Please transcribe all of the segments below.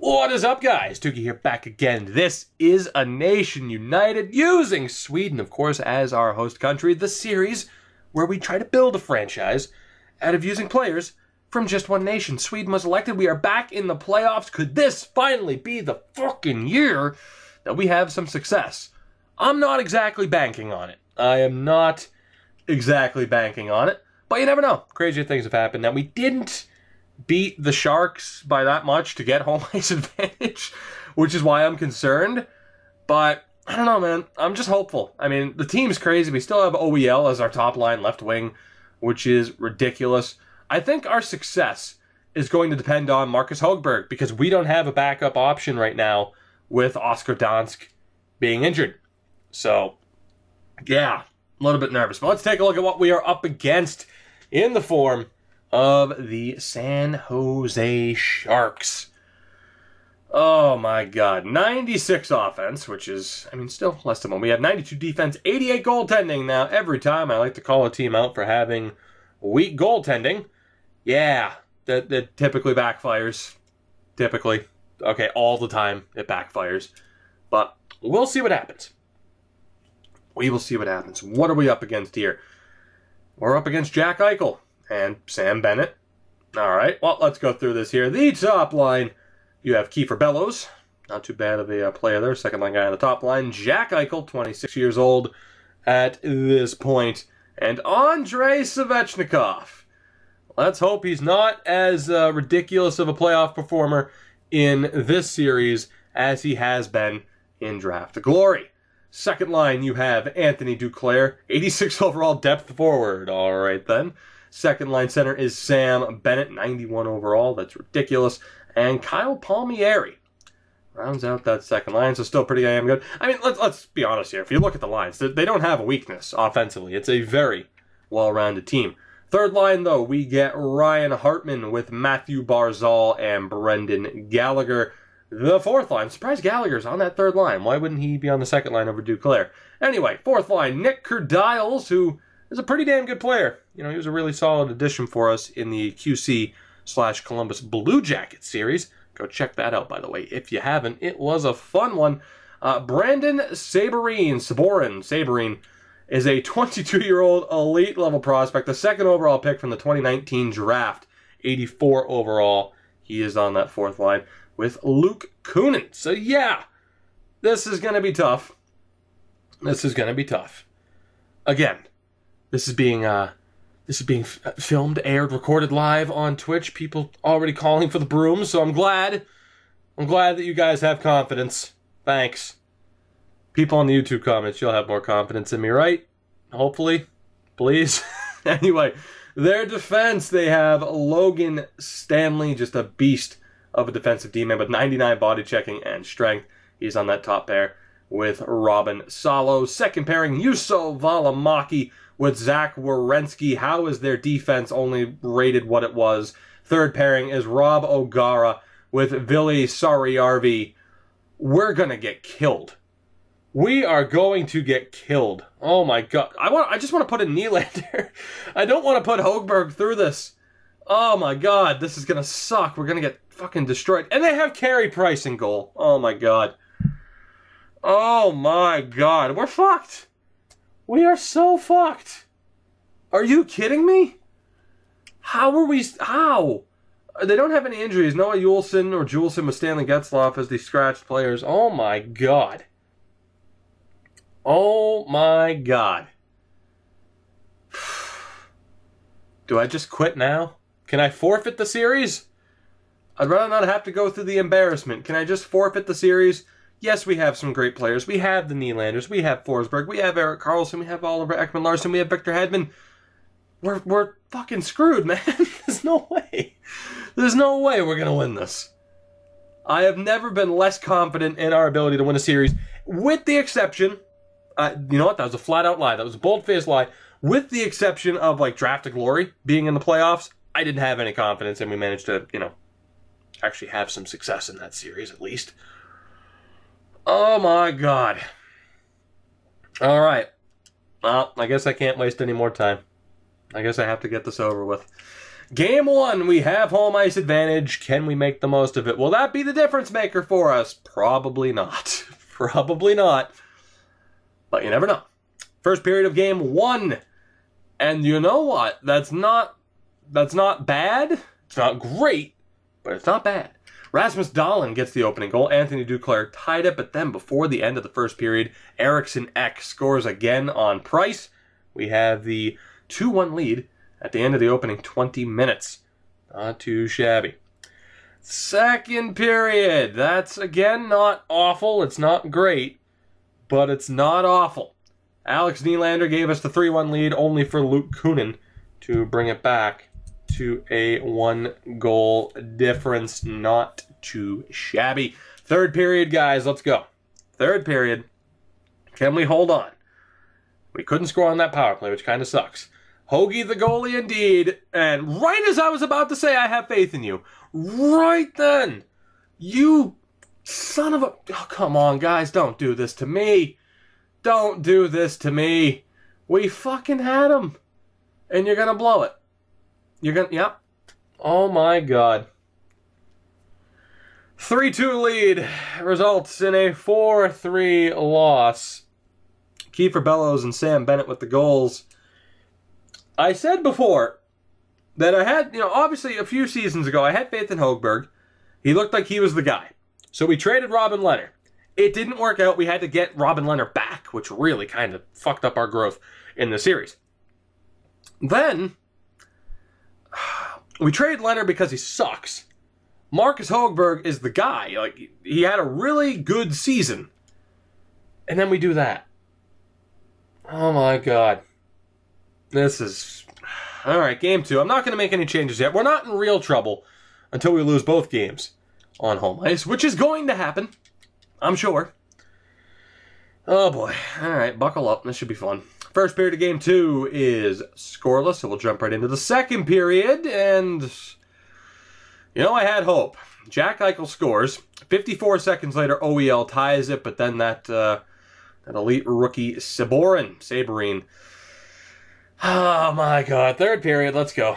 What is up, guys? Tukey here, back again. This is A Nation United, using Sweden, of course, as our host country. The series where we try to build a franchise out of using players from just one nation. Sweden was elected. We are back in the playoffs. Could this finally be the fucking year that we have some success? I'm not exactly banking on it. I am not exactly banking on it. But you never know. Crazier things have happened. Now, we didn't beat the Sharks by that much to get home ice advantage, which is why I'm concerned. But I don't know, man. I'm just hopeful. I mean, the team's crazy. We still have OEL as our top line left wing, which is ridiculous. I think our success is going to depend on Marcus Högberg because we don't have a backup option right now with Oscar Dansk being injured. So, yeah, a little bit nervous. But let's take a look at what we are up against in the form of the San Jose Sharks. Oh my god. 96 offense, which is, I mean, still less than one. We have 92 defense, 88 goaltending. Now, every time I like to call a team out for having weak goaltending, yeah, that typically backfires. Typically. Okay, all the time it backfires. But we'll see what happens. We will see what happens. What are we up against here? We're up against Jack Eichel and Sam Bennett. All right, well, let's go through this here. The top line, you have Kiefer Bellows. Not too bad of a player there. Second line guy on the top line. Jack Eichel, 26 years old at this point. And Andrei Svechnikov. Let's hope he's not as ridiculous of a playoff performer in this series as he has been in Draft Glory. Second line, you have Anthony Duclair, 86 overall depth forward. All right, then. Second line center is Sam Bennett, 91 overall. That's ridiculous. And Kyle Palmieri rounds out that second line, so still pretty damn good. I mean, let's be honest here. If you look at the lines, they don't have a weakness offensively. It's a very well-rounded team. Third line, though, we get Ryan Hartman with Matthew Barzal and Brendan Gallagher. The fourth line, I'm surprised Gallagher's on that third line. Why wouldn't he be on the second line over Duclair? Anyway, fourth line, Nick Kurdiles, who is a pretty damn good player. You know, he was a really solid addition for us in the QC/Columbus Blue Jackets series. Go check that out, by the way, if you haven't. It was a fun one. Brandon Saborin is a 22-year-old elite-level prospect, the second overall pick from the 2019 draft, 84 overall. He is on that fourth line with Luke Kunin. So, yeah, this is going to be tough. This is going to be tough. Again, this is being filmed, aired, recorded live on Twitch. People already calling for the brooms, so I'm glad that you guys have confidence. Thanks. People in the YouTube comments, you'll have more confidence in me, right? Hopefully. Please. Anyway, their defense, they have Logan Stanley, just a beast of a defensive D-man with 99 body checking and strength. He's on that top pair with Robin Salo. Second pairing, Juuso Valimaki with Zach Werenski. How is their defense only rated what it was? Third pairing is Rob O'Gara with Ville Saariarvi. We're going to get killed. We are going to get killed. Oh my god. I just want to put a Nylander. I don't want to put Högberg through this. Oh my god. This is going to suck. We're going to get fucking destroyed. And they have Carey Price in goal. Oh my god. Oh my god. We're fucked. We are so fucked. Are you kidding me? How are we... How? They don't have any injuries. Noah Juulsen or Juulsen with Stanley Getzlaf as the scratched players. Oh my god. Oh my god. Do I just quit now? Can I forfeit the series? I'd rather not have to go through the embarrassment. Can I just forfeit the series? Yes, we have some great players. We have the Nylanders. We have Forsberg. We have Erik Karlsson. We have Oliver Ekman-Larsson. We have Victor Hedman. We're fucking screwed, man. There's no way. There's no way we're going to win this. I have never been less confident in our ability to win a series, with the exception... you know what? That was a flat-out lie. That was a bold-faced lie. With the exception of, like, Draft to Glory being in the playoffs, I didn't have any confidence, and we managed to, you know, actually have some success in that series, at least. Oh, my God. All right. Well, I guess I can't waste any more time. I guess I have to get this over with. Game 1, we have home ice advantage. Can we make the most of it? Will that be the difference maker for us? Probably not. Probably not. But you never know. First period of game 1. And you know what? That's not bad. It's not great, but it's not bad. Rasmus Dahlin gets the opening goal. Anthony Duclair tied it, but then before the end of the first period, Eriksson Ek scores again on Price. We have the 2-1 lead at the end of the opening 20 minutes. Not too shabby. Second period. That's, again, not awful. It's not great, but it's not awful. Alex Nylander gave us the 3-1 lead, only for Luke Kunin to bring it back to a 1-goal difference. Not too shabby. Third period, guys. Let's go. Third period. Can we hold on? We couldn't score on that power play, which kind of sucks. Hoagie the goalie indeed. And right as I was about to say I have faith in you, right then, you son of a... Oh, come on, guys. Don't do this to me. Don't do this to me. We fucking had him. And you're going to blow it. You're going to... Yep. Oh, my God. 3-2 lead results in a 4-3 loss. Kiefer Bellows and Sam Bennett with the goals. I said before that I had, obviously a few seasons ago, I had faith in Högberg. He looked like he was the guy. So we traded Robin Lehner. It didn't work out. We had to get Robin Lehner back, which really kind of fucked up our growth in the series. Then, we traded Lehner because he sucks. Marcus Högberg is the guy. Like, he had a really good season. And then we do that. Oh my God. This is... Alright, game 2. I'm not going to make any changes yet. We're not in real trouble until we lose both games on home ice, which is going to happen. I'm sure. Oh boy. Alright, buckle up. This should be fun. First period of game 2 is scoreless, so we'll jump right into the second period, and... I had hope. Jack Eichel scores. 54 seconds later, OEL ties it, but then that elite rookie Sabourin. Oh my God. Third period, let's go.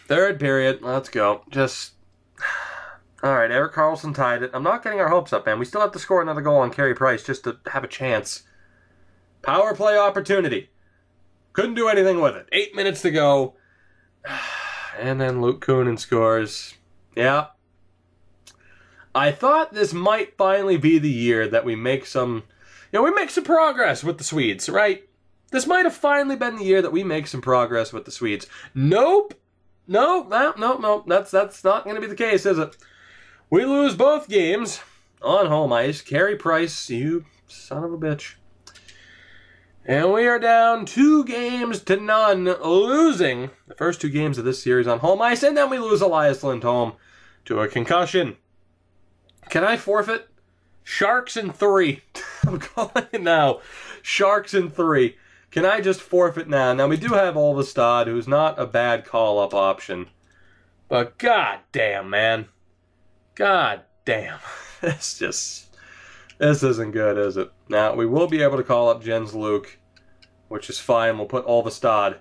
Third period, let's go. Just... Alright, Erik Karlsson tied it. I'm not getting our hopes up, man. We still have to score another goal on Carey Price just to have a chance. Power play opportunity. Couldn't do anything with it. 8 minutes to go. And then Luke Kunin scores. Yeah. I thought this might finally be the year that we make some... we make some progress with the Swedes, right? This might have finally been the year that we make some progress with the Swedes. Nope. Nope. That's not going to be the case, is it? We lose both games on home ice. Carey Price, you son of a bitch. And we are down 2-0, losing the first 2 games of this series on home ice. And then we lose Elias Lindholm to a concussion. Can I forfeit? Sharks in 3. I'm calling it now. Sharks in 3. Can I just forfeit now? Now, we do have Olvestad, who's not a bad call-up option. But god damn, man. God damn. This isn't good, is it? Now, we will be able to call up Jens Luke, which is fine. We'll put Olvestad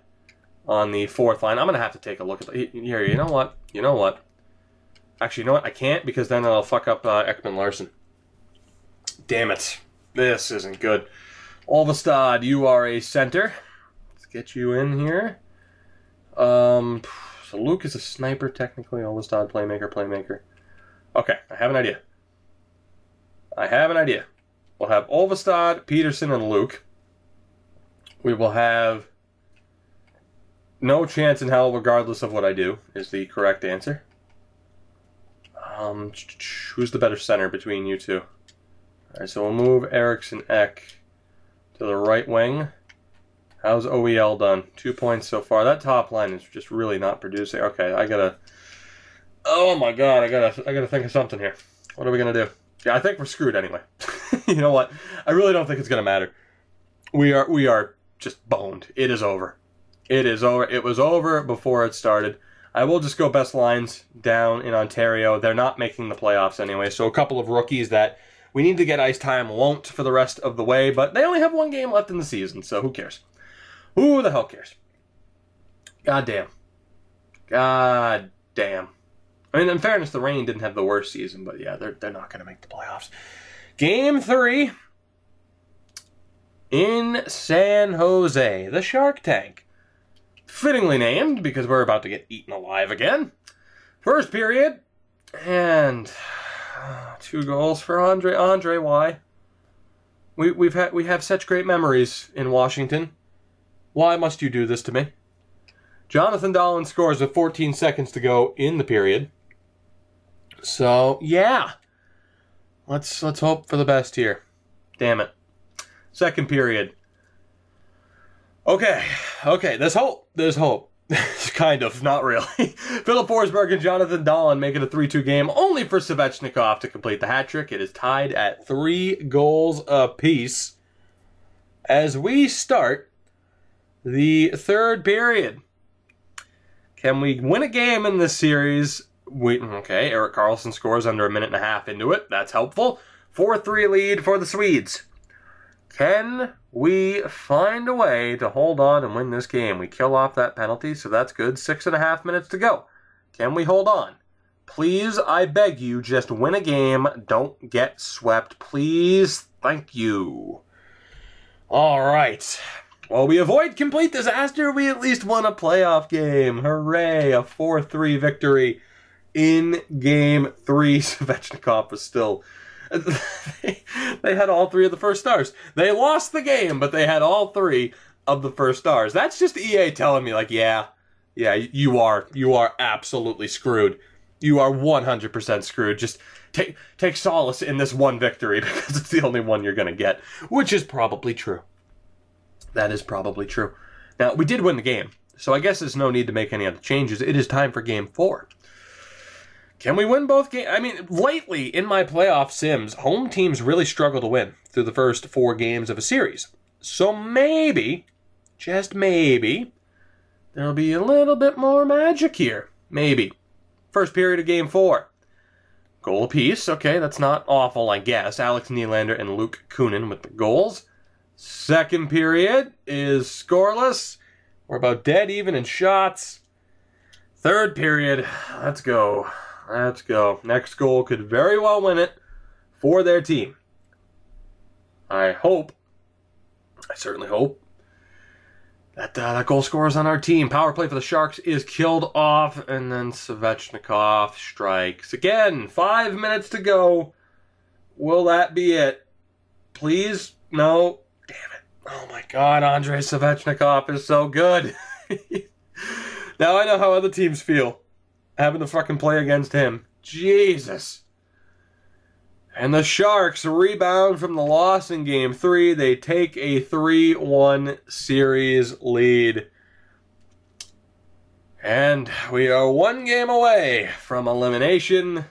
on the 4th line. I'm going to have to take a look at the... Here, you know what? You know what? Actually, you know what? I can't, because then I'll fuck up Ekman Larson. Damn it. This isn't good. Olvestad, you are a center. Let's get you in here. So Luke is a sniper, technically. Olvestad, playmaker. Okay, I have an idea. We'll have Olvestad, Peterson, and Luke. We will have no chance in hell, regardless of what I do, is the correct answer. Who's the better center between you two? Alright, so we'll move Eriksson Ek to the right wing. How's OEL done? 2 points so far. That top line is just really not producing. Okay, I gotta... Oh my god, I gotta think of something here. What are we gonna do? Yeah, I think we're screwed anyway. You know what? I really don't think it's gonna matter. We are just boned. It is over. It is over. It was over before it started. I will just go best lines down in Ontario. They're not making the playoffs anyway, so a couple of rookies that we need to get ice time won't for the rest of the way, but they only have 1 game left in the season, so who cares? Who the hell cares? God damn. God damn. I mean, in fairness, the Reign didn't have the worst season, but yeah, they're not going to make the playoffs. Game 3 in San Jose, the Shark Tank. Fittingly named because we're about to get eaten alive again. First period, and 2 goals for Andre. Andre, why? We have such great memories in Washington. Why must you do this to me? Jonathan Dahlen scores with 14 seconds to go in the period. So, yeah. Let's hope for the best here. Damn it. Second period. Okay, there's hope. There's hope. Kind of, not really. Philip Forsberg and Jonathan Dahlen make it a 3-2 game, only for Svechnikov to complete the hat trick. It is tied at 3 goals apiece as we start the third period. Can we win a game in this series? Okay, Erik Karlsson scores under a minute and a half into it. That's helpful. 4-3 lead for the Swedes. Can we find a way to hold on and win this game? We kill off that penalty, so that's good. 6.5 minutes to go. Can we hold on? Please, I beg you, just win a game. Don't get swept, please. Thank you. All right. While we avoid complete disaster, we at least won a playoff game. Hooray, a 4-3 victory in Game 3. Svechnikov was still... they had all 3 of the first stars. They lost the game, but they had all 3 of the first stars. That's just EA telling me, like, yeah, you are absolutely screwed. You are 100% screwed. Just take solace in this one victory because it's the only one you're going to get, which is probably true. That is probably true. Now, we did win the game, so I guess there's no need to make any other changes. It is time for Game 4. Can we win both games? I mean, lately in my playoff sims, home teams really struggle to win through the first 4 games of a series. So maybe, just maybe, there'll be a little bit more magic here. Maybe. First period of Game 4. Goal apiece. Okay, that's not awful, I guess. Alex Nylander and Luke Kunin with the goals. Second period is scoreless. We're about dead even in shots. Third period. Let's go. Let's go. Next goal could very well win it for their team. I certainly hope, that goal scorer is on our team. Power play for the Sharks is killed off, and then Svechnikov strikes. Again, 5 minutes to go. Will that be it? Please? No. Damn it. Oh my god, Andrei Svechnikov is so good. Now I know how other teams feel, having to fucking play against him. Jesus. And the Sharks rebound from the loss in Game 3. They take a 3-1 series lead. And we are 1 game away from elimination.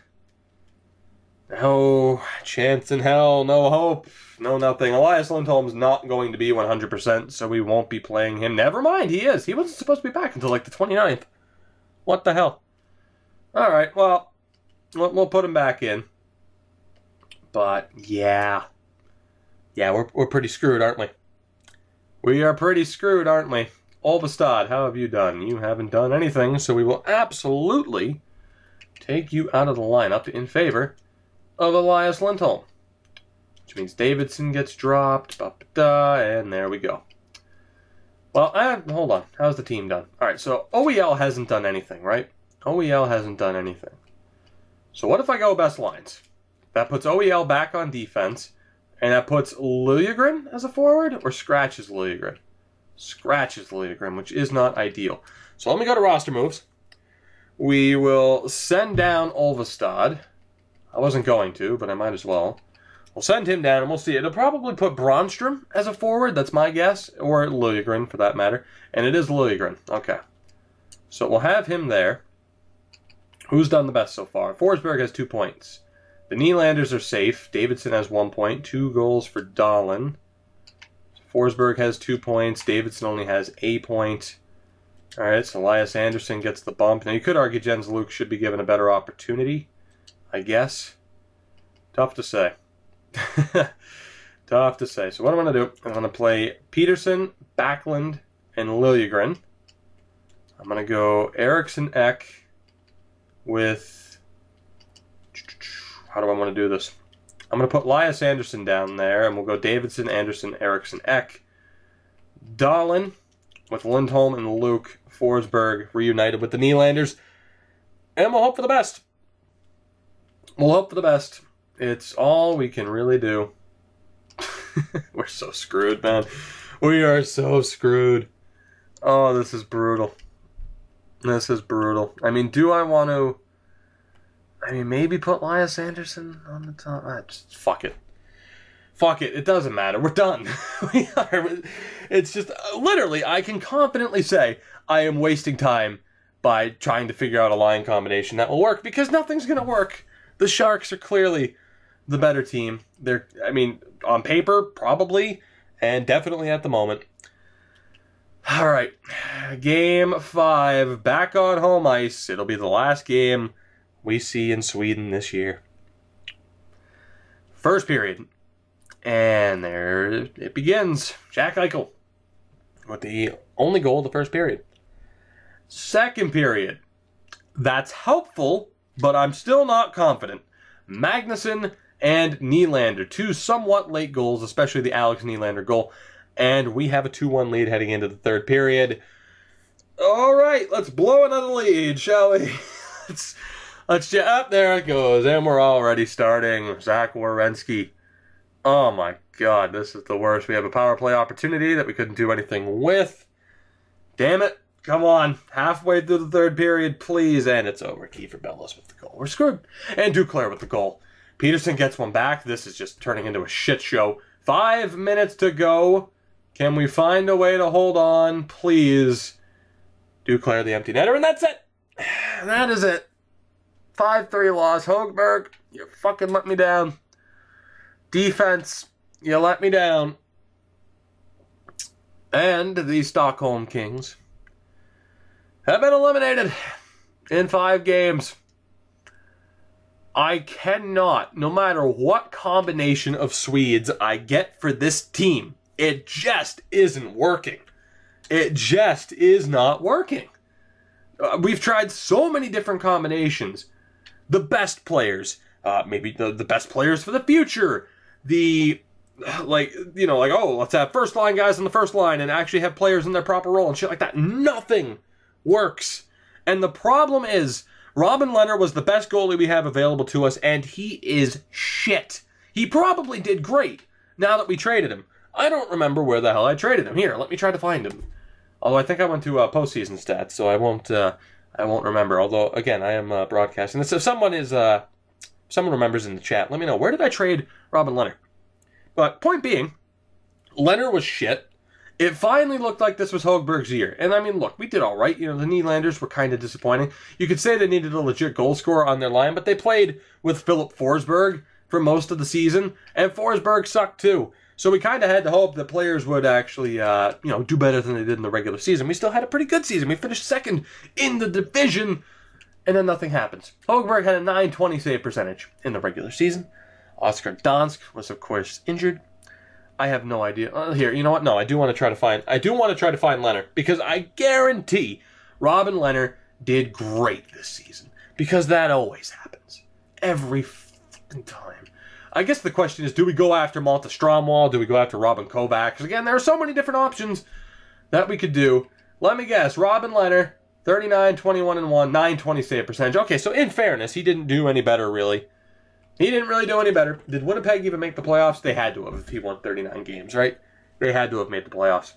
No chance in hell, no hope, no nothing. Elias Lindholm's not going to be 100%, so we won't be playing him. Never mind, he is. He wasn't supposed to be back until like the 29th. What the hell? Alright, well, we'll put him back in. But, yeah. Yeah, we're pretty screwed, aren't we? We are pretty screwed, aren't we? Olvestad, how have you done? You haven't done anything, so we will absolutely take you out of the lineup in favor of Elias Lindholm. Which means Davidson gets dropped, and there we go. Well, hold on. How's the team done? Alright, so OEL hasn't done anything, right? OEL hasn't done anything. So what if I go best lines? That puts OEL back on defense, and that puts Liljegren as a forward, or scratches Liljegren? Scratches Liljegren, which is not ideal. So let me go to roster moves. We will send down Olvestad. I wasn't going to, but I might as well. We'll send him down, and we'll see. It'll probably put Bronstrom as a forward, that's my guess, or Liljegren, for that matter. And it is Liljegren. Okay. So we'll have him there. Who's done the best so far? Forsberg has 2 points. The Nylanders are safe. Davidson has 1 point. 2 goals for Dahlen. Forsberg has 2 points. Davidson only has a point. Alright, so Elias Anderson gets the bump. Now, you could argue Jens Luke should be given a better opportunity, I guess. Tough to say. Tough to say. So what I'm going to do, I'm going to play Peterson, Backlund, and Liljegren. I'm going to go Eriksson Ek with... How do I want to do this? I'm going to put Elias Anderson down there, and we'll go Davidson, Anderson, Eriksson Ek. Dahlin with Lindholm and Luke Forsberg reunited with the Nylanders. And we'll hope for the best. We'll hope for the best. It's all we can really do. We're so screwed, man. We are so screwed. Oh, this is brutal. This is brutal. I mean, do I want to... I mean, maybe put Elias Anderson on the top? Just fuck it. Fuck it. It doesn't matter. We're done. We are. It's just... Literally, I can confidently say I am wasting time by trying to figure out a line combination that will work, because nothing's going to work. The Sharks are clearly the better team. They're, I mean, on paper, probably, and definitely at the moment. All right, Game 5, back on home ice. It'll be the last game we see in Sweden this year. First period, and there it begins. Jack Eichel with the only goal of the first period. Second period, that's helpful, but I'm still not confident. Magnuson and Nylander, two somewhat late goals, especially the Alex Nylander goal. And we have a 2-1 lead heading into the third period. All right, let's blow another lead, shall we? let's up there it goes, and we're already starting. Zach Werenski. Oh my God, this is the worst. We have a power play opportunity that we couldn't do anything with. Damn it. Come on. Halfway through the third period, please. And it's over. Kiefer Bellows with the goal. We're screwed. And Duclair with the goal. Peterson gets one back. This is just turning into a shit show. 5 minutes to go. Can we find a way to hold on, please? Duclair the empty netter, and that's it. That is it. 5-3 loss. Högberg, you fucking let me down. Defense, you let me down. And the Stockholm Kings have been eliminated in 5 games. I cannot, no matter what combination of Swedes I get for this team, it just isn't working. It just is not working. We've tried so many different combinations. The best players, maybe the best players for the future. Oh, let's have first line guys on the first line and actually have players in their proper role and shit like that. Nothing works. And the problem is, Robin Lehner was the best goalie we have available to us, and he is shit. He probably did great now that we traded him. I don't remember where the hell I traded him. Here, let me try to find him. Although I think I went to postseason stats, so I won't remember. Although again, I am broadcasting this. If someone remembers in the chat, let me know. Where did I trade Robin Lehner? But point being, Lehner was shit. It finally looked like this was Högberg's year. And I mean, look, we did all right. You know, the Nylanders were kind of disappointing. You could say they needed a legit goal scorer on their line, but they played with Philip Forsberg for most of the season, and Forsberg sucked too. So we kind of had to hope that players would actually, do better than they did in the regular season. We still had a pretty good season. We finished second in the division, and then nothing happens. Högberg had a .920 save percentage in the regular season. Oscar Dansk was, of course, injured. I have no idea. Here, you know what? No, I do want to try to find Lehner, because I guarantee Robin Lehner did great this season, because that always happens every fucking time. I guess the question is, do we go after Malta Stromwall? Do we go after Robin Kovac? Because again, there are so many different options that we could do. Let me guess. Robin Lehner, 39, 21, and 1, .920 save percentage. Okay, so in fairness, he didn't do any better, really. He didn't really do any better. Did Winnipeg even make the playoffs? They had to have if he won 39 games, right? They had to have made the playoffs.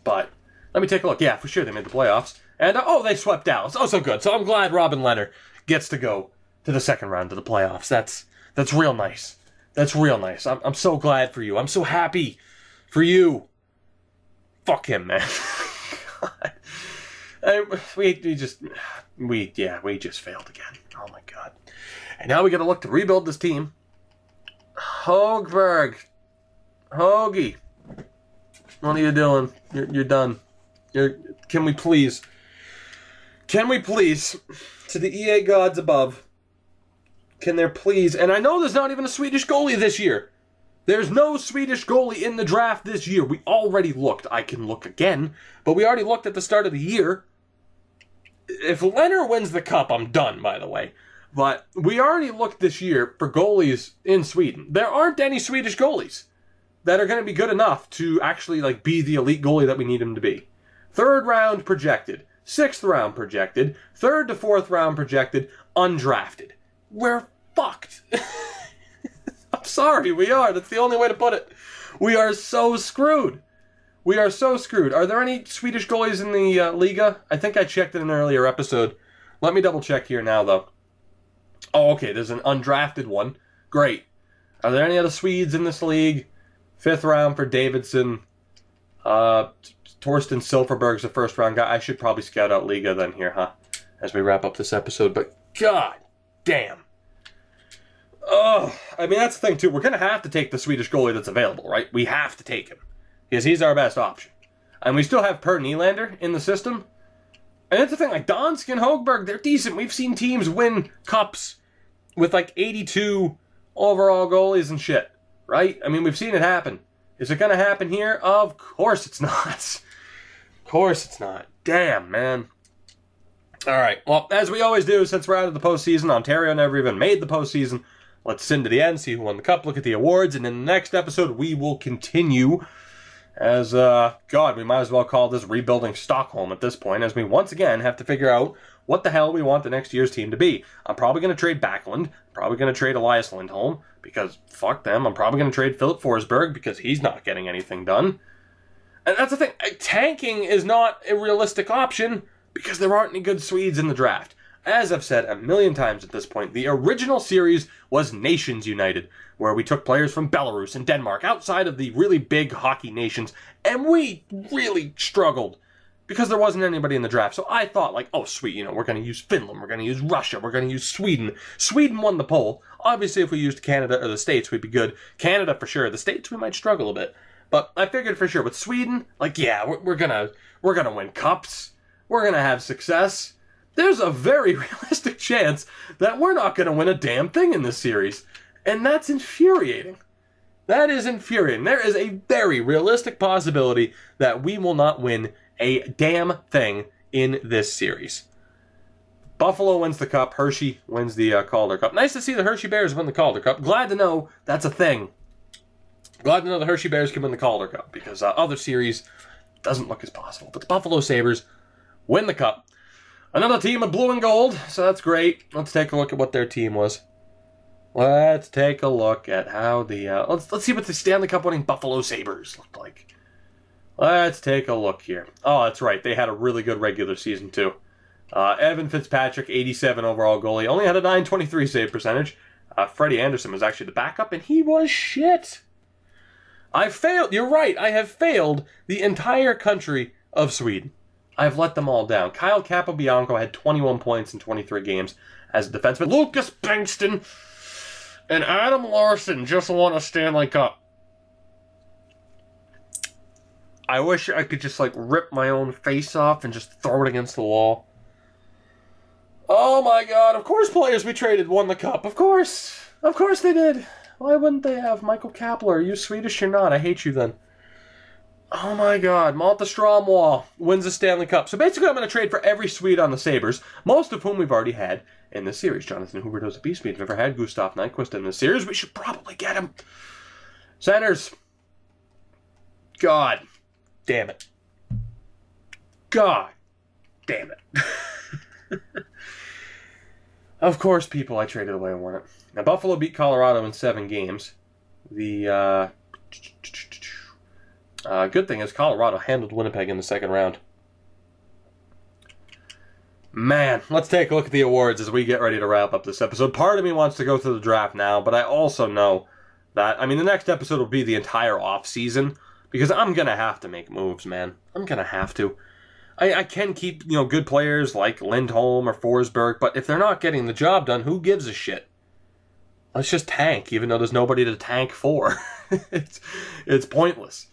But let me take a look. Yeah, for sure they made the playoffs. And, they swept Dallas. Oh, so good. So I'm glad Robin Lehner gets to go to the second round of the playoffs. That's real nice. That's real nice. I'm so glad for you. I'm so happy for you. Fuck him, man. God. We just failed again. Oh my God. And now we got to look to rebuild this team. Högberg. Hoagie. What are you doing? You're done. Can we please, to the EA gods above, can there please, and I know there's not even a Swedish goalie this year. There's no Swedish goalie in the draft this year. We already looked. I can look again, but we already looked at the start of the year. if Leonard wins the cup, I'm done, by the way. But we already looked this year for goalies in Sweden. There aren't any Swedish goalies that are going to be good enough to actually like be the elite goalie that we need him to be. 3rd round projected, 6th round projected, 3rd to 4th round projected, undrafted. We're fucked. I'm sorry, we are. That's the only way to put it. We are so screwed. We are so screwed. Are there any Swedish goalies in the Liga? I think I checked in an earlier episode. Let me double check here now, though. Oh, okay, there's an undrafted one. Great. Are there any other Swedes in this league? 5th round for Davidson. Torsten Silverberg's a 1st round guy. I should probably scout out Liga then here, huh? As we wrap up this episode, but god damn. Oh, I mean, that's the thing, too. We're going to have to take the Swedish goalie that's available, right? We have to take him. Because he's our best option. And we still have Per Nylander in the system. And that's the thing, like, Donsk and Högberg, they're decent. We've seen teams win cups with, like, 82 overall goalies and shit, right? I mean, we've seen it happen. Is it going to happen here? Of course it's not. Of course it's not. Damn, man. All right, well, as we always do, since we're out of the postseason, Ontario never even made the postseason. Let's send to the end, see who won the cup, look at the awards, and in the next episode, we will continue as, God, we might as well call this rebuilding Stockholm at this point, as we once again have to figure out what the hell we want the next year's team to be. I'm probably going to trade Backlund, probably going to trade Elias Lindholm, because fuck them. I'm probably going to trade Philip Forsberg, because he's not getting anything done. And that's the thing, tanking is not a realistic option, because there aren't any good Swedes in the draft. As I've said a million times at this point, the original series was Nations United, where we took players from Belarus and Denmark outside of the really big hockey nations, and we really struggled because there wasn't anybody in the draft. So I thought, like, oh, sweet, you know, we're going to use Finland, we're going to use Russia, we're going to use Sweden. Sweden won the poll. Obviously, if we used Canada or the States, we'd be good. Canada, for sure. The States, we might struggle a bit. But I figured for sure with Sweden, like, yeah, we're gonna win cups. We're going to have success. There's a very realistic chance that we're not going to win a damn thing in this series. And that's infuriating. That is infuriating. There is a very realistic possibility that we will not win a damn thing in this series. Buffalo wins the cup. Hershey wins the Calder Cup. Nice to see the Hershey Bears win the Calder Cup. Glad to know that's a thing. Glad to know the Hershey Bears can win the Calder Cup, because other series doesn't look as possible. But the Buffalo Sabres win the cup. Another team of blue and gold, so that's great. Let's take a look at what their team was. Let's take a look at how the let's see what the Stanley Cup winning Buffalo Sabres looked like. Let's take a look here. Oh, that's right. They had a really good regular season too. Evan Fitzpatrick, 87 overall goalie, only had a .923 save percentage. Freddie Anderson was actually the backup, and he was shit. I failed. You're right. I have failed the entire country of Sweden. I've let them all down. Kyle Capobianco had 21 points in 23 games as a defenseman. Lucas Bengtsson and Adam Larson just won a Stanley Cup. I wish I could just, like, rip my own face off and just throw it against the wall. Oh my god, of course players we traded won the cup. Of course. Of course they did. Why wouldn't they have? Michael Kapler, are you Swedish or not? I hate you then. Oh my god, Malte Stromwall wins the Stanley Cup. So basically I'm going to trade for every Swede on the Sabres, most of whom we've already had in this series. Jonathan Huberdeau's a beast. We've never had Gustav Nyquist in this series. We should probably get him. Centers. God damn it. God damn it. Of course, people I traded away won it. Now, Buffalo beat Colorado in 7 games. The good thing is Colorado handled Winnipeg in the second round. Man, let's take a look at the awards as we get ready to wrap up this episode. Part of me wants to go through the draft now, but I also know that, I mean, the next episode will be the entire off-season, because I'm going to have to make moves, man. I'm going to have to. I can keep, you know, good players like Lindholm or Forsberg, but if they're not getting the job done, who gives a shit? Let's just tank, even though there's nobody to tank for. It's pointless.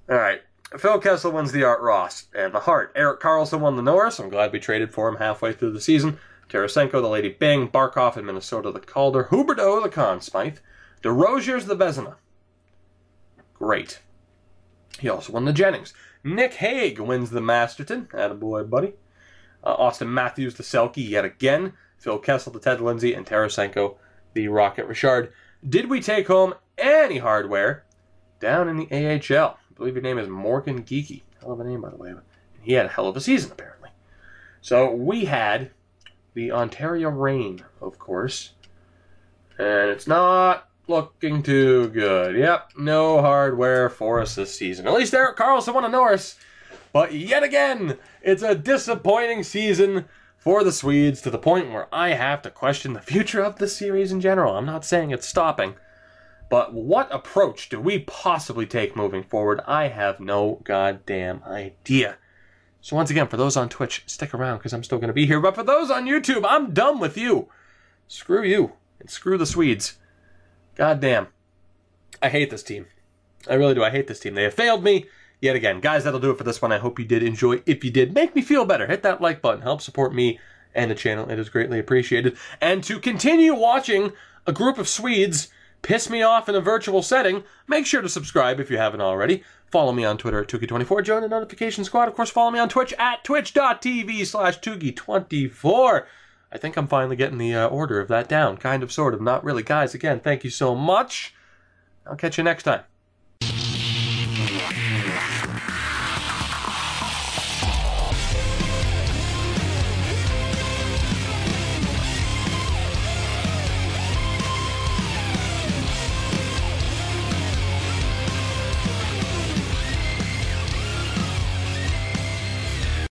All right. Phil Kessel wins the Art Ross and the Hart. Erik Karlsson won the Norris. I'm glad we traded for him halfway through the season. Tarasenko, the Lady Bing. Barkov in Minnesota, the Calder. Huberdeau, the Conn Smythe. DeRozier's the Vezina. Great. He also won the Jennings. Nick Hague wins the Masterton. Attaboy, buddy. Austin Matthews, the Selke, yet again. Phil Kessel, the Ted Lindsay, and Tarasenko, the Rocket Richard. Did we take home any hardware down in the AHL? I believe your name is Morgan Geeky. Hell of a name, by the way. He had a hell of a season, apparently. So we had the Ontario Reign, of course. And it's not looking too good. Yep, no hardware for us this season. At least Eric Carlson won a Norris. But yet again, it's a disappointing season for the Swedes to the point where I have to question the future of the series in general. I'm not saying it's stopping. But what approach do we possibly take moving forward? I have no goddamn idea. So once again, for those on Twitch, stick around because I'm still going to be here. But for those on YouTube, I'm done with you. Screw you. And screw the Swedes. Goddamn. I hate this team. I really do. I hate this team. They have failed me yet again. Guys, that'll do it for this one. I hope you did enjoy. If you did, make me feel better. Hit that like button. Help support me and the channel. It is greatly appreciated. And to continue watching a group of Swedes piss me off in a virtual setting, make sure to subscribe if you haven't already. Follow me on Twitter at Tuki24. Join the notification squad. Of course, follow me on Twitch at twitch.tv/Tuki24. I think I'm finally getting the order of that down. Kind of, sort of, not really. Guys, again, thank you so much. I'll catch you next time.